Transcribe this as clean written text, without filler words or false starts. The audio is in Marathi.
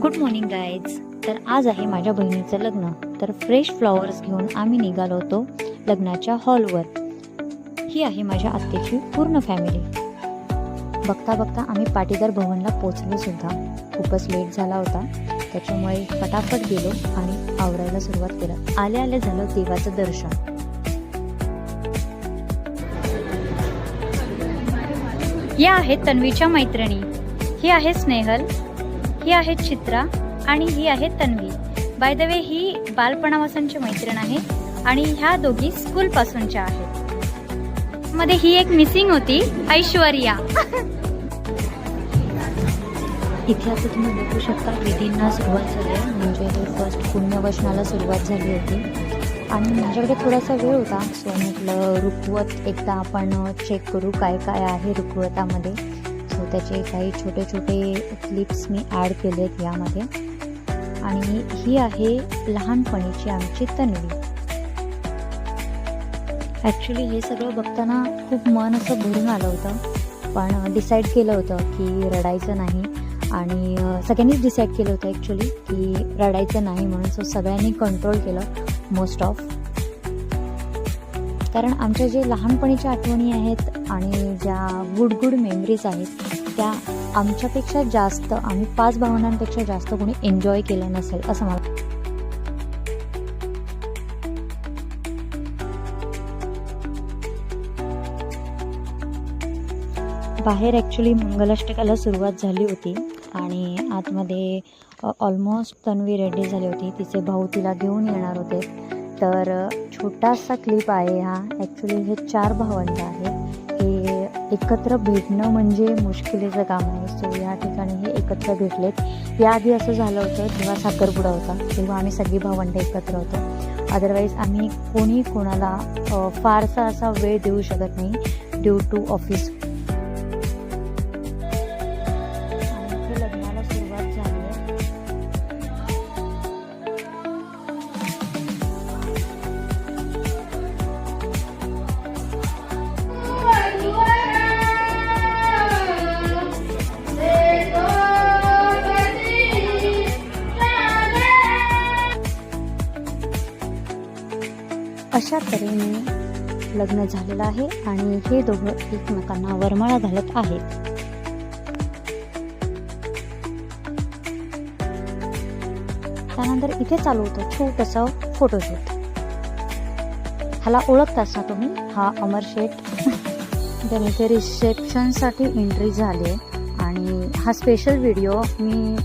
Good morning guys. तर आज आहे माझ्या बहिणीचं लग्न. तर फ्रेश फ्लॉवर्स घेऊन आम्ही निघालो होतो लग्नाच्या हॉलवर. ही आहे माझ्या आत्याची पूर्ण फॅमिली. बघता बघता आम्ही पाटीदार भवनला पोचलो सुद्धा. खूपच लेट झाला होता, त्याच्यामुळे फटाफट गेलो आणि आवरायला सुरुवात केलं. आल्या आल्या झालं देवाचं दर्शन. या आहेत तन्वीच्या मैत्रिणी. ही आहे स्नेहल, ही आहे चित्रा आणि ही आहे तन्वी. बाय द वे ही बालपणापासूनची मैत्रीण आहे आणि ह्या दोघी स्कूल पासूनच्या आहेत. मध्ये ही एक मिसिंग होती, ऐश्वर्या. इथे आता तुम्ही बघू शकता विधींना सुरुवात झाली आहे. म्हणजे हे फर्स्ट पुण्यवचनाला सुरुवात झाली होती आणि माझ्याकडे थोडासा वेळ होता, सो म्हटलं रुखवत एकदा आपण चेक करू काय काय आहे रुखवतामध्ये. सो त्याचे काही छोटे छोटे क्लिप्स मी ॲड केलेत यामध्ये. आणि ही आहे लहानपणीची आमची तन्वी. ॲक्च्युली हे सगळं बघताना खूप मन असं भरून आलं होतं, पण डिसाईड केलं होतं की रडायचं नाही. आणि सगळ्यांनीच डिसाईड केलं होतं ॲक्च्युली की रडायचं नाही म्हणून. सो सगळ्यांनी कंट्रोल केलं मोस्ट ऑफ. कारण आमच्या जे लहानपणीच्या आठवणी आहेत आणि ज्या गुड मेमरीज आहेत त्या आमच्यापेक्षा जास्त, आम्ही 5 भावनांपेक्षा जास्त कोणी एन्जॉय केलं नसेल असं मला. बाहेर ॲक्च्युली मंगलाष्टकाला सुरुवात झाली होती आणि आतमध्ये ऑलमोस्ट तन्वी रेडी झाली होती. तिचे भाऊ तिला घेऊन येणार होते. तर छोटासा क्लिप आहे हा. ॲक्च्युली हे 4 भावंड आहेत. हे एकत्र भेटणं म्हणजे मुश्किलीचं काम आहे. सो या ठिकाणी हे एकत्र भेटलेत. याआधी असं झालं होतं जेव्हा साखरपुडा होता तेव्हा आम्ही सगळी भावंड एकत्र होतो. अदरवाईज आम्ही कोणी कोणाला फारसा असा वेळ देऊ शकत नाही ड्यू टू ऑफिस. अशा तऱ्हेने लग्न झालेलं आहे आणि हे दोघं एकमेकांना वरमाळा घालत आहेत. त्यानंतर इथे चालू होतं छोटंसं फोटोशूट. ह्याला ओळखताच ना तुम्ही, हा अमर शेठ. तर इथे रिसेप्शनसाठी एंट्री झाली आहे आणि हा स्पेशल व्हिडिओ मी